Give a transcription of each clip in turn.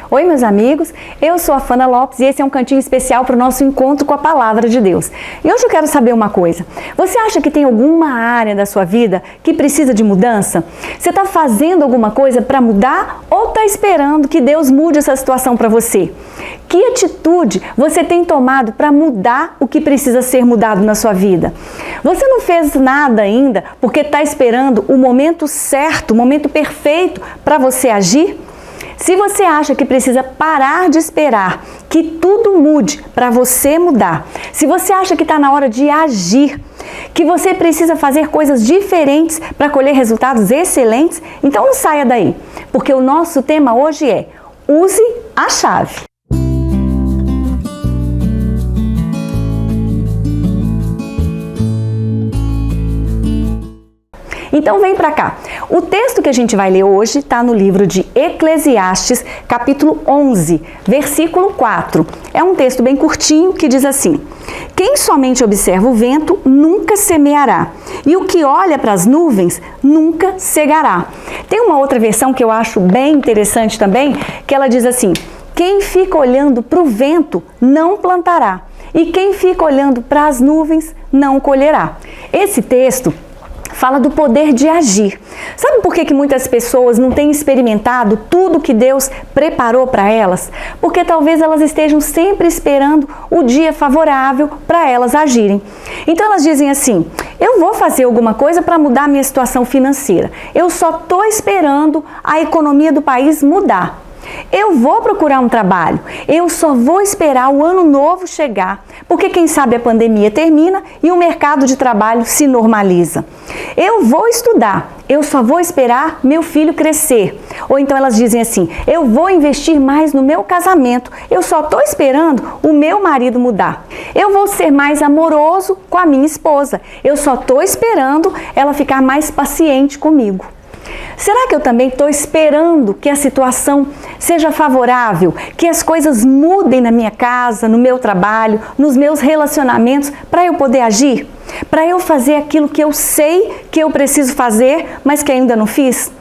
Oi, meus amigos, eu sou a Fana Lopes e esse é um cantinho especial para o nosso encontro com a Palavra de Deus. E hoje eu quero saber uma coisa. Você acha que tem alguma área da sua vida que precisa de mudança? Você está fazendo alguma coisa para mudar ou está esperando que Deus mude essa situação para você? Que atitude você tem tomado para mudar o que precisa ser mudado na sua vida? Você não fez nada ainda porque está esperando o momento certo, o momento perfeito para você agir? Se você acha que precisa parar de esperar que tudo mude para você mudar, se você acha que está na hora de agir, que você precisa fazer coisas diferentes para colher resultados excelentes, então não saia daí, porque o nosso tema hoje é use a chave. Então vem para cá. O texto que a gente vai ler hoje está no livro de Eclesiastes, capítulo 11, versículo 4. É um texto bem curtinho que diz assim: quem somente observa o vento nunca semeará, e o que olha para as nuvens nunca cegará. Tem uma outra versão que eu acho bem interessante também, que ela diz assim: quem fica olhando para o vento não plantará, e quem fica olhando para as nuvens não colherá. Esse texto fala do poder de agir. Sabe por que muitas pessoas não têm experimentado tudo que Deus preparou para elas? Porque talvez elas estejam sempre esperando o dia favorável para elas agirem. Então elas dizem assim: eu vou fazer alguma coisa para mudar a minha situação financeira. Eu só estou esperando a economia do país mudar. Eu vou procurar um trabalho, eu só vou esperar o ano novo chegar, porque quem sabe a pandemia termina e o mercado de trabalho se normaliza. Eu vou estudar, eu só vou esperar meu filho crescer. Ou então elas dizem assim: eu vou investir mais no meu casamento, eu só estou esperando o meu marido mudar. Eu vou ser mais amoroso com a minha esposa, eu só estou esperando ela ficar mais paciente comigo. Será que eu também estou esperando que a situação seja favorável, que as coisas mudem na minha casa, no meu trabalho, nos meus relacionamentos, para eu poder agir? Para eu fazer aquilo que eu sei que eu preciso fazer, mas que ainda não fiz?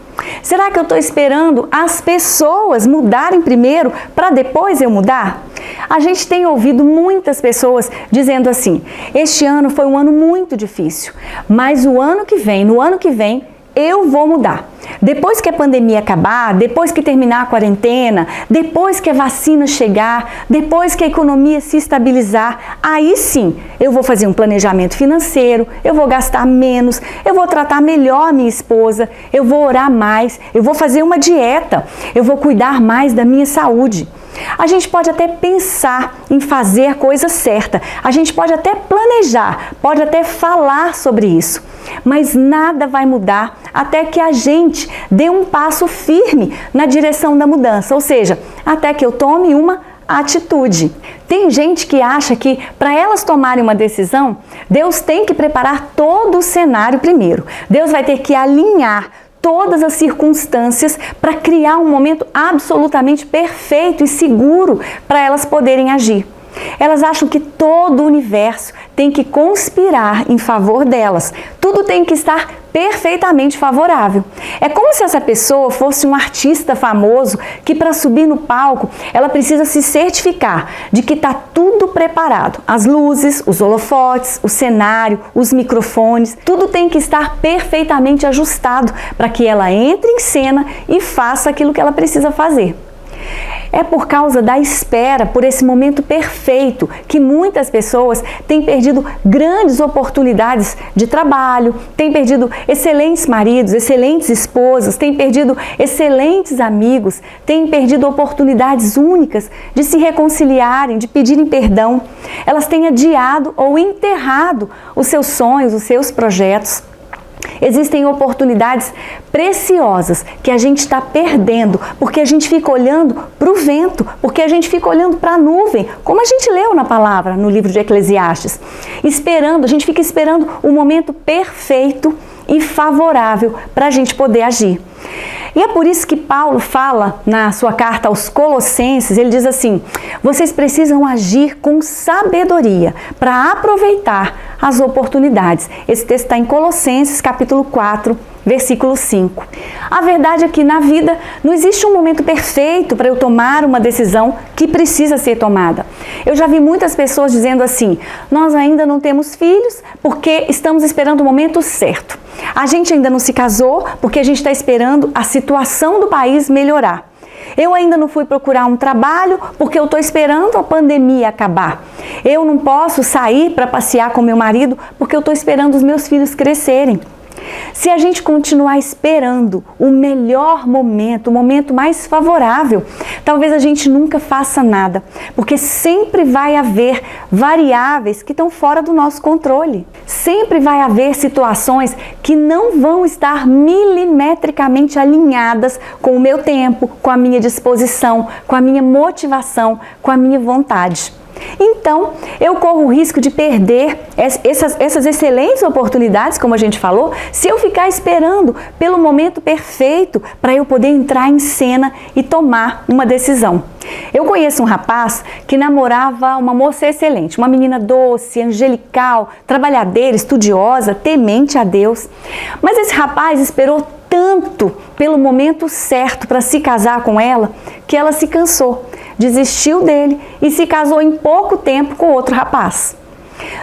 Será que eu estou esperando as pessoas mudarem primeiro para depois eu mudar? A gente tem ouvido muitas pessoas dizendo assim: este ano foi um ano muito difícil, mas no ano que vem, eu vou mudar. Depois que a pandemia acabar, depois que terminar a quarentena, depois que a vacina chegar, depois que a economia se estabilizar, aí sim eu vou fazer um planejamento financeiro, eu vou gastar menos, eu vou tratar melhor a minha esposa, eu vou orar mais, eu vou fazer uma dieta, eu vou cuidar mais da minha saúde. A gente pode até pensar em fazer a coisa certa, a gente pode até planejar, pode até falar sobre isso, mas nada vai mudar até que a gente dê um passo firme na direção da mudança, ou seja, até que eu tome uma atitude. Tem gente que acha que para elas tomarem uma decisão, Deus tem que preparar todo o cenário primeiro. Deus vai ter que alinhar todas as circunstâncias para criar um momento absolutamente perfeito e seguro para elas poderem agir. Elas acham que todo o universo tem que conspirar em favor delas. Tudo tem que estar perfeitamente favorável. É como se essa pessoa fosse um artista famoso que, para subir no palco, ela precisa se certificar de que está tudo preparado. As luzes, os holofotes, o cenário, os microfones, tudo tem que estar perfeitamente ajustado para que ela entre em cena e faça aquilo que ela precisa fazer. É por causa da espera por esse momento perfeito que muitas pessoas têm perdido grandes oportunidades de trabalho, têm perdido excelentes maridos, excelentes esposas, têm perdido excelentes amigos, têm perdido oportunidades únicas de se reconciliarem, de pedirem perdão. Elas têm adiado ou enterrado os seus sonhos, os seus projetos. Existem oportunidades preciosas que a gente está perdendo porque a gente fica olhando para o vento, porque a gente fica olhando para a nuvem, como a gente leu na palavra, no livro de Eclesiastes. A gente fica esperando o momento perfeito e favorável para a gente poder agir. E é por isso que Paulo fala na sua carta aos Colossenses, ele diz assim: vocês precisam agir com sabedoria para aproveitar as oportunidades. Esse texto está em Colossenses capítulo 4, versículo 5. A verdade é que na vida não existe um momento perfeito para eu tomar uma decisão que precisa ser tomada. Eu já vi muitas pessoas dizendo assim: nós ainda não temos filhos porque estamos esperando o momento certo. A gente ainda não se casou porque a gente está esperando a situação do país melhorar. Eu ainda não fui procurar um trabalho porque eu estou esperando a pandemia acabar. Eu não posso sair para passear com meu marido porque eu estou esperando os meus filhos crescerem. Se a gente continuar esperando o melhor momento, o momento mais favorável, talvez a gente nunca faça nada, porque sempre vai haver variáveis que estão fora do nosso controle. Sempre vai haver situações que não vão estar milimetricamente alinhadas com o meu tempo, com a minha disposição, com a minha motivação, com a minha vontade. Então, eu corro o risco de perder essas excelentes oportunidades, como a gente falou, se eu ficar esperando pelo momento perfeito para eu poder entrar em cena e tomar uma decisão. Eu conheço um rapaz que namorava uma moça excelente, uma menina doce, angelical, trabalhadeira, estudiosa, temente a Deus. Mas esse rapaz esperou tanto pelo momento certo para se casar com ela, que ela se cansou, desistiu dele e se casou em pouco tempo com outro rapaz.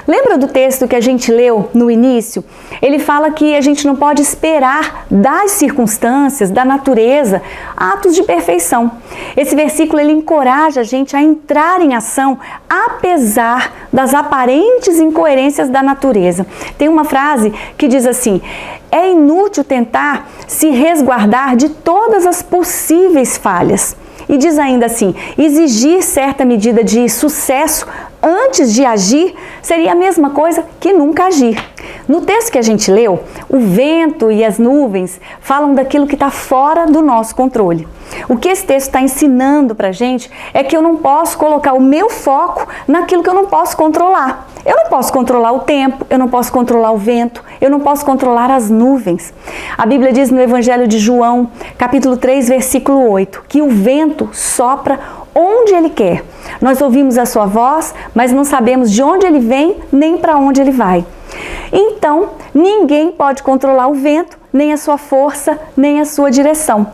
Lembra do texto que a gente leu no início? Ele fala que a gente não pode esperar das circunstâncias, da natureza, atos de perfeição. Esse versículo ele encoraja a gente a entrar em ação apesar das aparentes incoerências da natureza. Tem uma frase que diz assim: é inútil tentar se resguardar de todas as possíveis falhas. E diz ainda assim: exigir certa medida de sucesso antes de agir seria a mesma coisa que nunca agir. No texto que a gente leu, o vento e as nuvens falam daquilo que está fora do nosso controle. O que esse texto está ensinando para a gente é que eu não posso colocar o meu foco naquilo que eu não posso controlar. Eu não posso controlar o tempo, eu não posso controlar o vento, eu não posso controlar as nuvens. A Bíblia diz no Evangelho de João, capítulo 3, versículo 8, que o vento sopra onde ele quer. Nós ouvimos a sua voz, mas não sabemos de onde ele vem nem para onde ele vai. Então, ninguém pode controlar o vento, nem a sua força, nem a sua direção.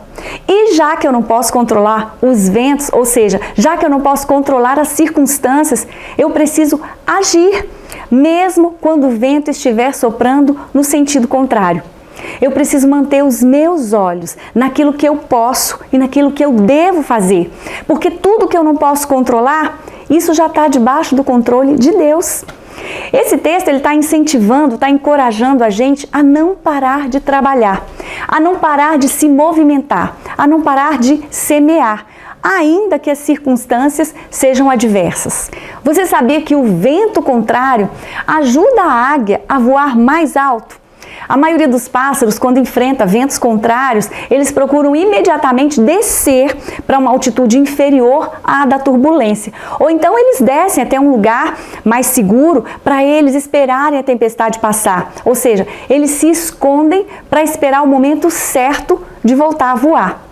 E já que eu não posso controlar os ventos, ou seja, já que eu não posso controlar as circunstâncias, eu preciso agir, mesmo quando o vento estiver soprando no sentido contrário. Eu preciso manter os meus olhos naquilo que eu posso e naquilo que eu devo fazer, porque tudo que eu não posso controlar, isso já está debaixo do controle de Deus. Esse texto ele está incentivando, está encorajando a gente a não parar de trabalhar, a não parar de se movimentar, a não parar de semear, ainda que as circunstâncias sejam adversas. Você sabia que o vento contrário ajuda a águia a voar mais alto? A maioria dos pássaros, quando enfrenta ventos contrários, eles procuram imediatamente descer para uma altitude inferior à da turbulência. Ou então eles descem até um lugar mais seguro para eles esperarem a tempestade passar. Ou seja, eles se escondem para esperar o momento certo de voltar a voar.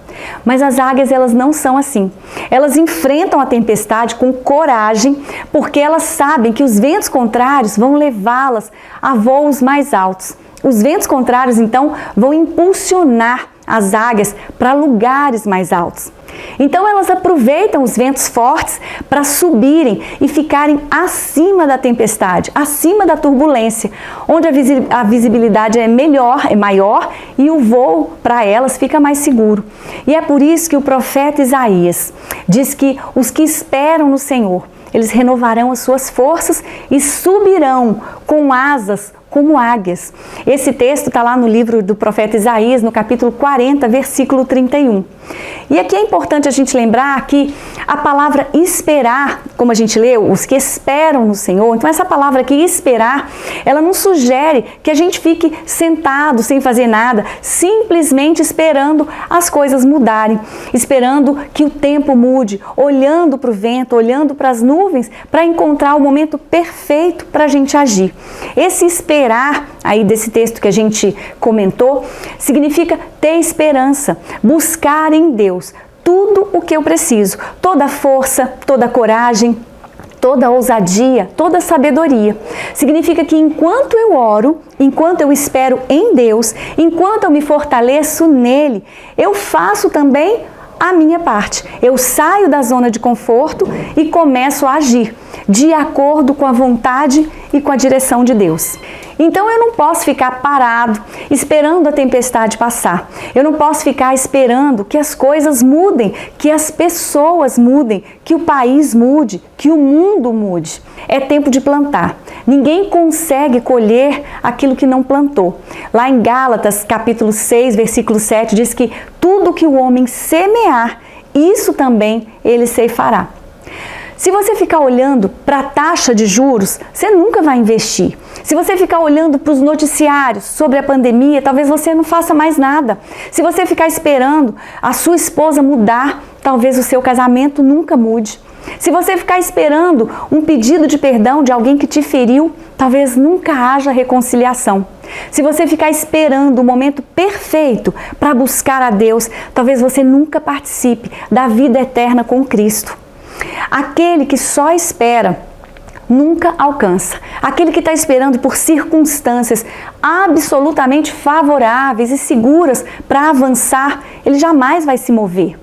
Mas as águias, elas não são assim. Elas enfrentam a tempestade com coragem, porque elas sabem que os ventos contrários vão levá-las a voos mais altos. Os ventos contrários, então, vão impulsionar as águias para lugares mais altos. Então, elas aproveitam os ventos fortes para subirem e ficarem acima da tempestade, acima da turbulência, onde a visibilidade é maior e o voo para elas fica mais seguro. E é por isso que o profeta Isaías diz que os que esperam no Senhor, eles renovarão as suas forças e subirão com asas como águias. Esse texto está lá no livro do profeta Isaías, no capítulo 40, versículo 31. E aqui é importante a gente lembrar que a palavra esperar, como a gente leu, os que esperam no Senhor, então essa palavra aqui, esperar, ela não sugere que a gente fique sentado sem fazer nada, simplesmente esperando as coisas mudarem, esperando que o tempo mude, olhando para o vento, olhando para as nuvens, para encontrar o momento perfeito para a gente agir. Esse esperar aí desse texto que a gente comentou, significa ter esperança, buscar em Deus tudo o que eu preciso, toda a força, toda a coragem, toda ousadia, toda sabedoria. Significa que enquanto eu oro, enquanto eu espero em Deus, enquanto eu me fortaleço nele, eu faço também a minha parte. Eu saio da zona de conforto e começo a agir de acordo com a vontade e com a direção de Deus. Então eu não posso ficar parado, esperando a tempestade passar. Eu não posso ficar esperando que as coisas mudem, que as pessoas mudem, que o país mude, que o mundo mude. É tempo de plantar. Ninguém consegue colher aquilo que não plantou. Lá em Gálatas, capítulo 6, versículo 7, diz que tudo que o homem semear, isso também ele ceifará. Se você ficar olhando para a taxa de juros, você nunca vai investir. Se você ficar olhando para os noticiários sobre a pandemia, talvez você não faça mais nada. Se você ficar esperando a sua esposa mudar, talvez o seu casamento nunca mude. Se você ficar esperando um pedido de perdão de alguém que te feriu, talvez nunca haja reconciliação. Se você ficar esperando o momento perfeito para buscar a Deus, talvez você nunca participe da vida eterna com Cristo. Aquele que só espera nunca alcança. Aquele que está esperando por circunstâncias absolutamente favoráveis e seguras para avançar, ele jamais vai se mover.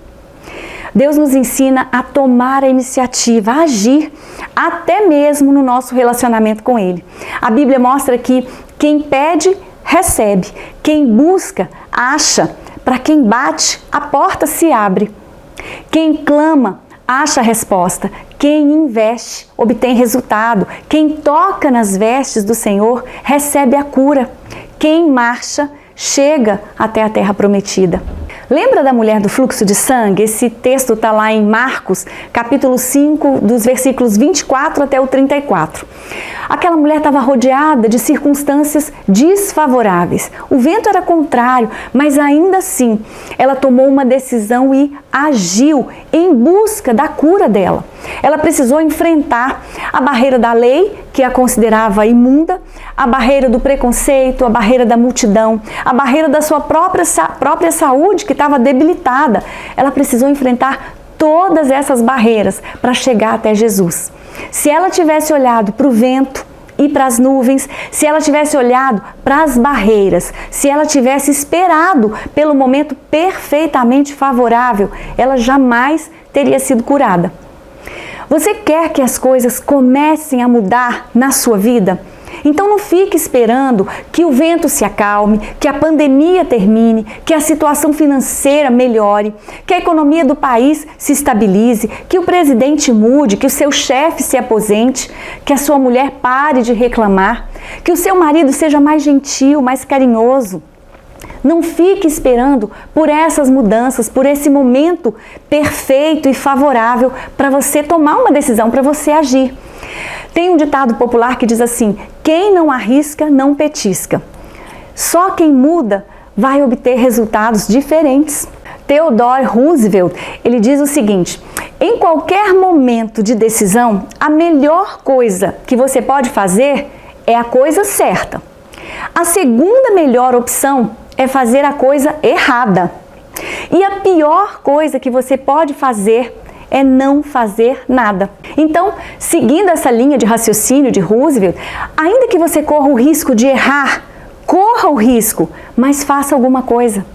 Deus nos ensina a tomar a iniciativa, a agir, até mesmo no nosso relacionamento com Ele. A Bíblia mostra que quem pede, recebe. Quem busca, acha. Para quem bate, a porta se abre. Quem clama, acha a resposta. Quem investe, obtém resultado. Quem toca nas vestes do Senhor, recebe a cura. Quem marcha, chega até a terra prometida. Lembra da mulher do fluxo de sangue? Esse texto está lá em Marcos, capítulo 5, dos versículos 24 até o 34. Aquela mulher estava rodeada de circunstâncias desfavoráveis. O vento era contrário, mas ainda assim, ela tomou uma decisão e agiu em busca da cura dela. Ela precisou enfrentar a barreira da lei, que a considerava imunda, a barreira do preconceito, a barreira da multidão, a barreira da sua própria saúde, que estava debilitada. Ela precisou enfrentar todas essas barreiras para chegar até Jesus. Se ela tivesse olhado para o vento e para as nuvens, se ela tivesse olhado para as barreiras, se ela tivesse esperado pelo momento perfeitamente favorável, ela jamais teria sido curada. Você quer que as coisas comecem a mudar na sua vida? Então não fique esperando que o vento se acalme, que a pandemia termine, que a situação financeira melhore, que a economia do país se estabilize, que o presidente mude, que o seu chefe se aposente, que a sua mulher pare de reclamar, que o seu marido seja mais gentil, mais carinhoso. Não fique esperando por essas mudanças, por esse momento perfeito e favorável para você tomar uma decisão, para você agir. Tem um ditado popular que diz assim: quem não arrisca, não petisca. Só quem muda vai obter resultados diferentes. Theodore Roosevelt, ele diz o seguinte: em qualquer momento de decisão, a melhor coisa que você pode fazer é a coisa certa. A segunda melhor opção é fazer a coisa errada. E a pior coisa que você pode fazer é não fazer nada. Então, seguindo essa linha de raciocínio de Roosevelt, ainda que você corra o risco de errar, corra o risco, mas faça alguma coisa.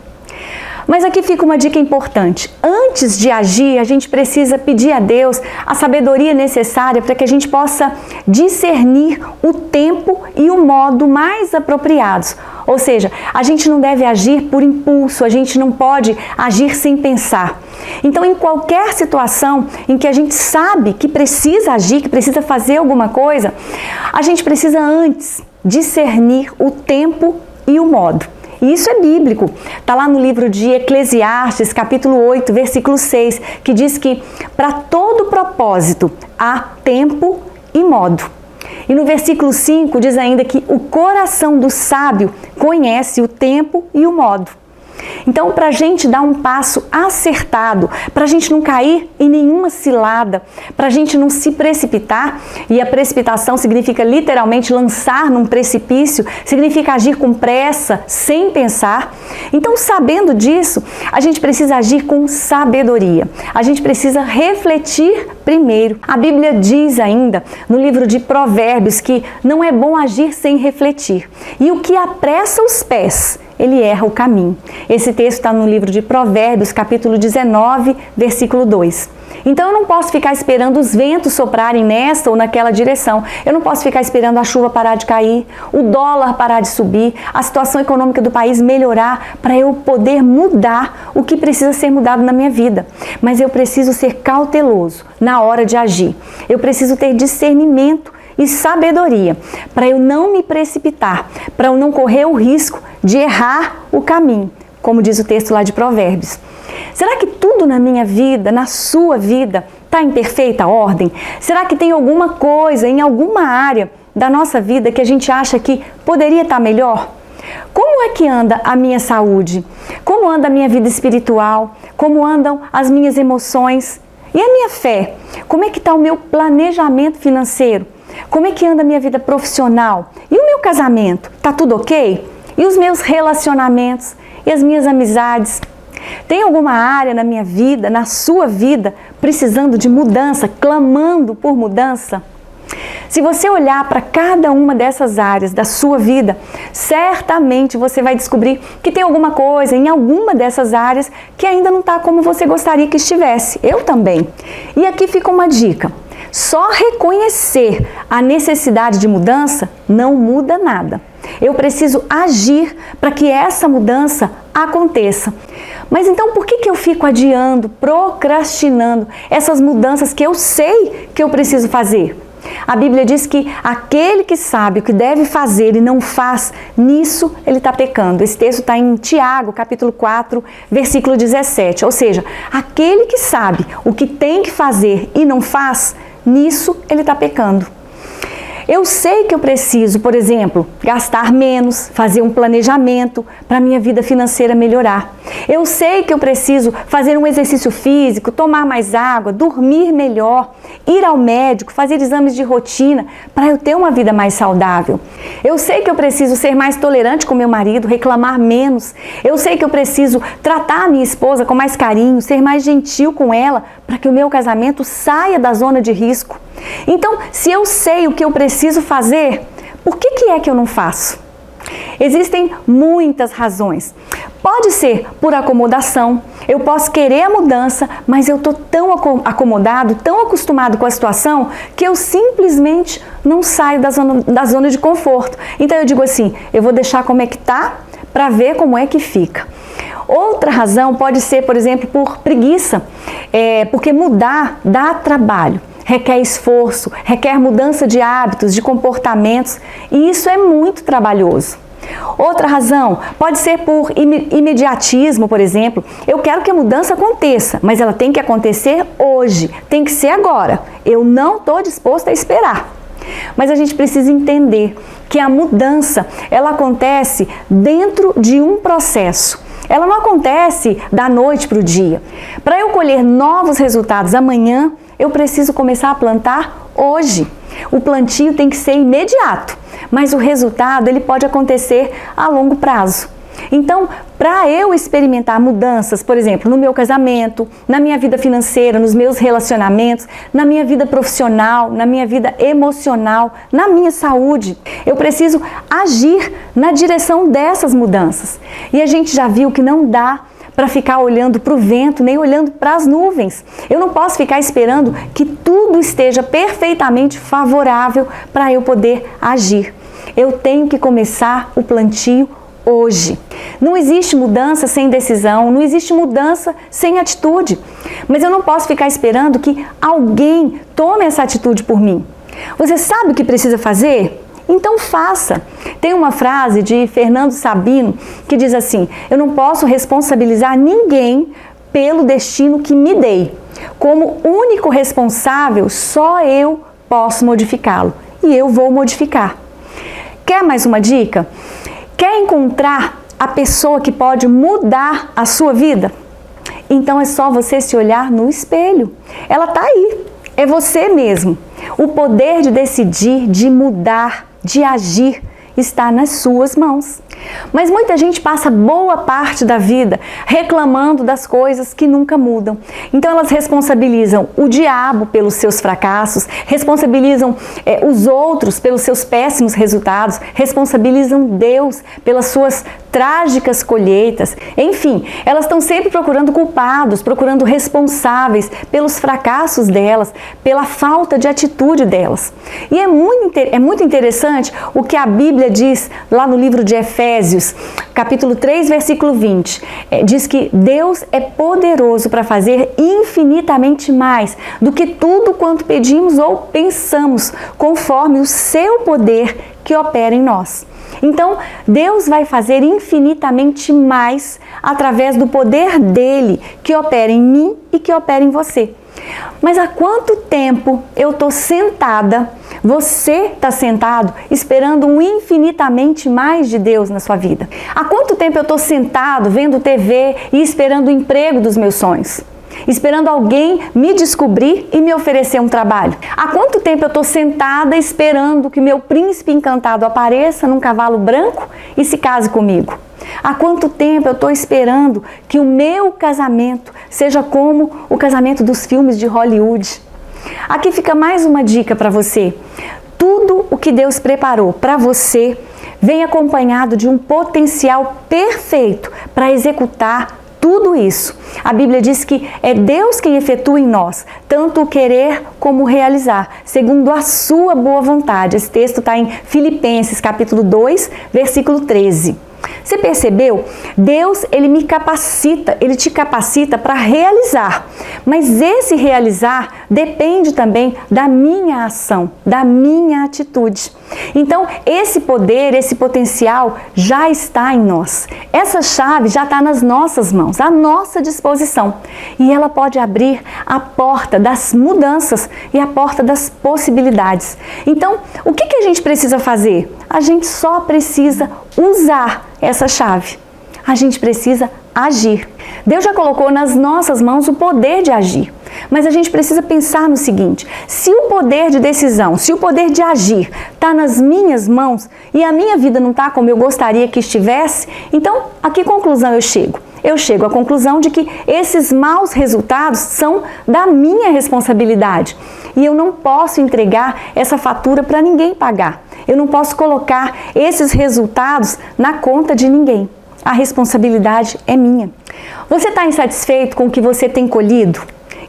Mas aqui fica uma dica importante. Antes de agir, a gente precisa pedir a Deus a sabedoria necessária para que a gente possa discernir o tempo e o modo mais apropriados. Ou seja, a gente não deve agir por impulso, a gente não pode agir sem pensar. Então, em qualquer situação em que a gente sabe que precisa agir, que precisa fazer alguma coisa, a gente precisa antes discernir o tempo e o modo. E isso é bíblico. Está lá no livro de Eclesiastes, capítulo 8, versículo 6, que diz que para todo propósito há tempo e modo. E no versículo 5 diz ainda que o coração do sábio conhece o tempo e o modo. Então, para a gente dar um passo acertado, para a gente não cair em nenhuma cilada, para a gente não se precipitar, e a precipitação significa literalmente lançar num precipício, significa agir com pressa, sem pensar. Então, sabendo disso, a gente precisa agir com sabedoria. A gente precisa refletir primeiro. A Bíblia diz ainda, no livro de Provérbios, que não é bom agir sem refletir. E o que apressa os pés, ele erra o caminho. Esse texto está no livro de Provérbios, capítulo 19, versículo 2. Então eu não posso ficar esperando os ventos soprarem nessa ou naquela direção. Eu não posso ficar esperando a chuva parar de cair, o dólar parar de subir, a situação econômica do país melhorar para eu poder mudar o que precisa ser mudado na minha vida. Mas eu preciso ser cauteloso na hora de agir. Eu preciso ter discernimento e sabedoria para eu não me precipitar, para eu não correr o risco de errar o caminho, como diz o texto lá de Provérbios. Será que tudo na minha vida, na sua vida, está em perfeita ordem? Será que tem alguma coisa em alguma área da nossa vida que a gente acha que poderia estar melhor? Como é que anda a minha saúde? Como anda a minha vida espiritual? Como andam as minhas emoções? E a minha fé? Como é que está o meu planejamento financeiro? Como é que anda a minha vida profissional? E o meu casamento? Tá tudo ok? E os meus relacionamentos? E as minhas amizades? Tem alguma área na minha vida, na sua vida, precisando de mudança, clamando por mudança? Se você olhar para cada uma dessas áreas da sua vida, certamente você vai descobrir que tem alguma coisa em alguma dessas áreas que ainda não está como você gostaria que estivesse. Eu também. E aqui fica uma dica. Só reconhecer a necessidade de mudança não muda nada. Eu preciso agir para que essa mudança aconteça. Mas então por que eu fico adiando, procrastinando essas mudanças que eu sei que eu preciso fazer? A Bíblia diz que aquele que sabe o que deve fazer e não faz, nisso ele está pecando. Esse texto está em Tiago, capítulo 4, versículo 17. Ou seja, aquele que sabe o que tem que fazer e não faz, nisso ele está pecando. Eu sei que eu preciso, por exemplo, gastar menos, fazer um planejamento para a minha vida financeira melhorar. Eu sei que eu preciso fazer um exercício físico, tomar mais água, dormir melhor, ir ao médico, fazer exames de rotina para eu ter uma vida mais saudável. Eu sei que eu preciso ser mais tolerante com meu marido, reclamar menos. Eu sei que eu preciso tratar a minha esposa com mais carinho, ser mais gentil com ela para que o meu casamento saia da zona de risco. Então, se eu sei o que eu preciso fazer, por que é que eu não faço? Existem muitas razões. Pode ser por acomodação, eu posso querer a mudança, mas eu estou tão acomodado, tão acostumado com a situação, que eu simplesmente não saio da zona de conforto. Então eu digo assim, eu vou deixar como é que está para ver como é que fica. Outra razão pode ser, por exemplo, por preguiça, porque mudar dá trabalho. Requer esforço, requer mudança de hábitos, de comportamentos, e isso é muito trabalhoso. Outra razão pode ser por imediatismo, por exemplo. Eu quero que a mudança aconteça, mas ela tem que acontecer hoje, tem que ser agora. Eu não estou disposta a esperar. Mas a gente precisa entender que a mudança, ela acontece dentro de um processo. Ela não acontece da noite para o dia. Para eu colher novos resultados amanhã, eu preciso começar a plantar hoje. O plantio tem que ser imediato, mas o resultado ele pode acontecer a longo prazo. Então, para eu experimentar mudanças, por exemplo, no meu casamento, na minha vida financeira, nos meus relacionamentos, na minha vida profissional, na minha vida emocional, na minha saúde, eu preciso agir na direção dessas mudanças. E a gente já viu que não dá para ficar olhando para o vento, nem olhando para as nuvens. Eu não posso ficar esperando que tudo esteja perfeitamente favorável para eu poder agir. Eu tenho que começar o plantio hoje. Não existe mudança sem decisão, não existe mudança sem atitude. Mas eu não posso ficar esperando que alguém tome essa atitude por mim. Você sabe o que precisa fazer? Então faça. Tem uma frase de Fernando Sabino que diz assim: eu não posso responsabilizar ninguém pelo destino que me dei. Como único responsável, só eu posso modificá-lo. E eu vou modificar. Quer mais uma dica? Quer encontrar a pessoa que pode mudar a sua vida? Então é só você se olhar no espelho. Ela está aí, é você mesmo. O poder de decidir, de mudar, de agir está nas suas mãos. Mas muita gente passa boa parte da vida reclamando das coisas que nunca mudam. Então elas responsabilizam o diabo pelos seus fracassos, responsabilizam os outros pelos seus péssimos resultados, responsabilizam Deus pelas suas trágicas colheitas. Enfim, elas estão sempre procurando culpados, procurando responsáveis pelos fracassos delas, pela falta de atitude delas. E é muito interessante o que a Bíblia diz lá no livro de Efésios, capítulo 3, versículo 20. Diz que Deus é poderoso para fazer infinitamente mais do que tudo quanto pedimos ou pensamos, conforme o seu poder que opera em nós. Então, Deus vai fazer infinitamente mais através do poder dele que opera em mim e que opera em você. Mas há quanto tempo eu estou sentada, você está sentado, esperando um infinitamente mais de Deus na sua vida? Há quanto tempo eu estou sentado, vendo TV e esperando o emprego dos meus sonhos? Esperando alguém me descobrir e me oferecer um trabalho? Há quanto tempo eu estou sentada esperando que meu príncipe encantado apareça num cavalo branco e se case comigo? Há quanto tempo eu estou esperando que o meu casamento seja como o casamento dos filmes de Hollywood? Aqui fica mais uma dica para você. Tudo o que Deus preparou para você vem acompanhado de um potencial perfeito para executar tudo isso. A Bíblia diz que é Deus quem efetua em nós, tanto o querer como o realizar, segundo a sua boa vontade. Esse texto está em Filipenses, capítulo 2, versículo 13. Você percebeu? Deus, ele me capacita, ele te capacita para realizar. Mas esse realizar depende também da minha ação, da minha atitude. Então, esse poder, esse potencial já está em nós. Essa chave já está nas nossas mãos, à nossa disposição. E ela pode abrir a porta das mudanças e a porta das possibilidades. Então, o que a gente precisa fazer? A gente só precisa usar essa chave. A gente precisa agir. Deus já colocou nas nossas mãos o poder de agir. Mas a gente precisa pensar no seguinte: se o poder de decisão, se o poder de agir está nas minhas mãos e a minha vida não está como eu gostaria que estivesse, então a que conclusão eu chego? Eu chego à conclusão de que esses maus resultados são da minha responsabilidade. E eu não posso entregar essa fatura para ninguém pagar. Eu não posso colocar esses resultados na conta de ninguém. A responsabilidade é minha. Você está insatisfeito com o que você tem colhido?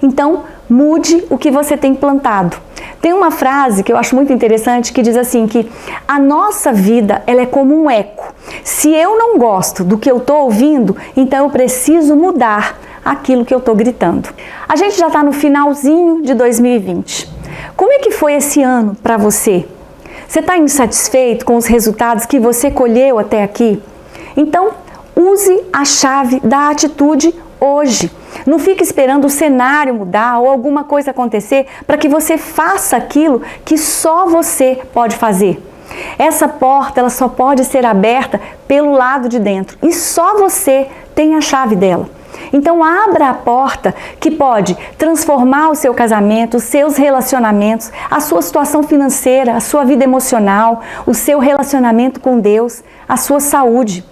Então, mude o que você tem plantado. Tem uma frase que eu acho muito interessante que diz assim, que a nossa vida ela é como um eco. Se eu não gosto do que eu estou ouvindo, então eu preciso mudar aquilo que eu estou gritando. A gente já está no finalzinho de 2020. Como é que foi esse ano para você? Você está insatisfeito com os resultados que você colheu até aqui? Então, use a chave da atitude hoje. Não fique esperando o cenário mudar ou alguma coisa acontecer para que você faça aquilo que só você pode fazer. Essa porta ela só pode ser aberta pelo lado de dentro e só você tem a chave dela. Então abra a porta que pode transformar o seu casamento, os seus relacionamentos, a sua situação financeira, a sua vida emocional, o seu relacionamento com Deus, a sua saúde.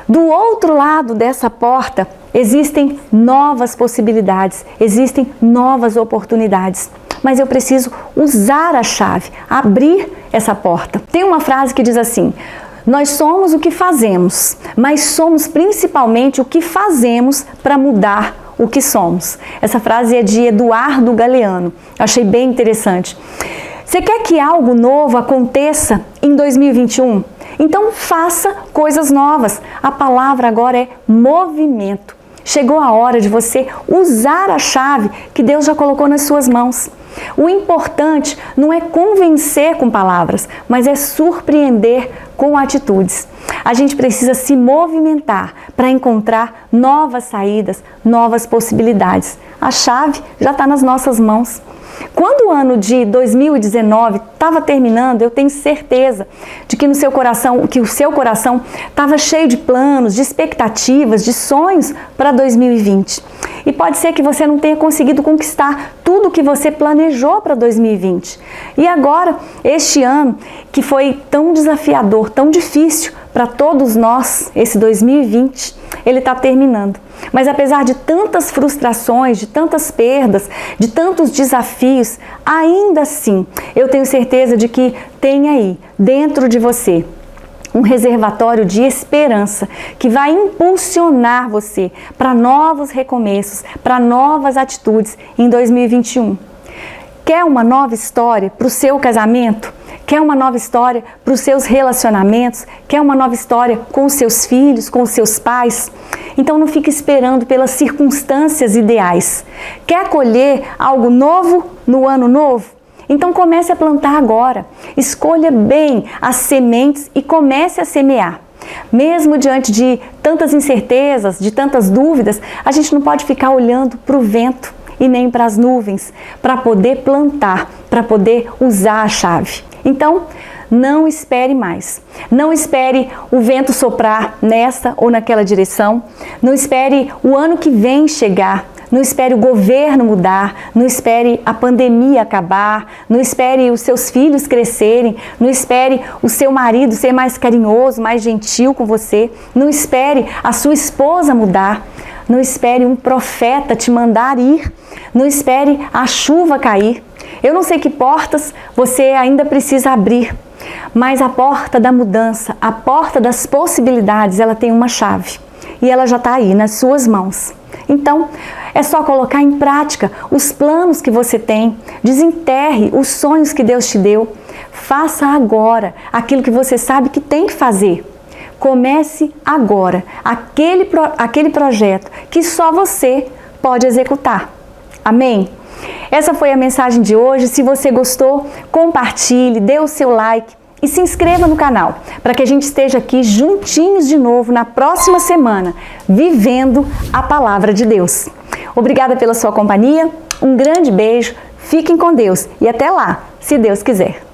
Do outro lado dessa porta existem novas possibilidades, existem novas oportunidades. Mas eu preciso usar a chave, abrir essa porta. Tem uma frase que diz assim: nós somos o que fazemos, mas somos principalmente o que fazemos para mudar o que somos. Essa frase é de Eduardo Galeano. Achei bem interessante. Você quer que algo novo aconteça em 2021? Então faça coisas novas. A palavra agora é movimento. Chegou a hora de você usar a chave que Deus já colocou nas suas mãos. O importante não é convencer com palavras, mas é surpreender com atitudes. A gente precisa se movimentar para encontrar novas saídas, novas possibilidades. A chave já está nas nossas mãos. Quando o ano de 2019 estava terminando, eu tenho certeza de que o seu coração estava cheio de planos, de expectativas, de sonhos para 2020. E pode ser que você não tenha conseguido conquistar tudo o que você planejou para 2020. E agora, este ano, que foi tão desafiador, tão difícil para todos nós, esse 2020, ele está terminando. Mas apesar de tantas frustrações, de tantas perdas, de tantos desafios, ainda assim, eu tenho certeza de que tem aí, dentro de você, um reservatório de esperança que vai impulsionar você para novos recomeços, para novas atitudes em 2021. Quer uma nova história para o seu casamento? Quer uma nova história para os seus relacionamentos? Quer uma nova história com os seus filhos, com os seus pais? Então não fique esperando pelas circunstâncias ideais. Quer colher algo novo no ano novo? Então comece a plantar agora. Escolha bem as sementes e comece a semear. Mesmo diante de tantas incertezas, de tantas dúvidas, a gente não pode ficar olhando para o vento e nem para as nuvens, para poder plantar, para poder usar a chave. Então, não espere mais. Não espere o vento soprar nessa ou naquela direção. Não espere o ano que vem chegar. Não espere o governo mudar, não espere a pandemia acabar, não espere os seus filhos crescerem, não espere o seu marido ser mais carinhoso, mais gentil com você, não espere a sua esposa mudar, não espere um profeta te mandar ir, não espere a chuva cair. Eu não sei que portas você ainda precisa abrir, mas a porta da mudança, a porta das possibilidades, ela tem uma chave e ela já está aí nas suas mãos. Então, é só colocar em prática os planos que você tem, desenterre os sonhos que Deus te deu, faça agora aquilo que você sabe que tem que fazer. Comece agora aquele projeto que só você pode executar. Amém? Essa foi a mensagem de hoje. Se você gostou, compartilhe, dê o seu like e se inscreva no canal para que a gente esteja aqui juntinhos de novo na próxima semana, vivendo a Palavra de Deus. Obrigada pela sua companhia, um grande beijo, fiquem com Deus e até lá, se Deus quiser.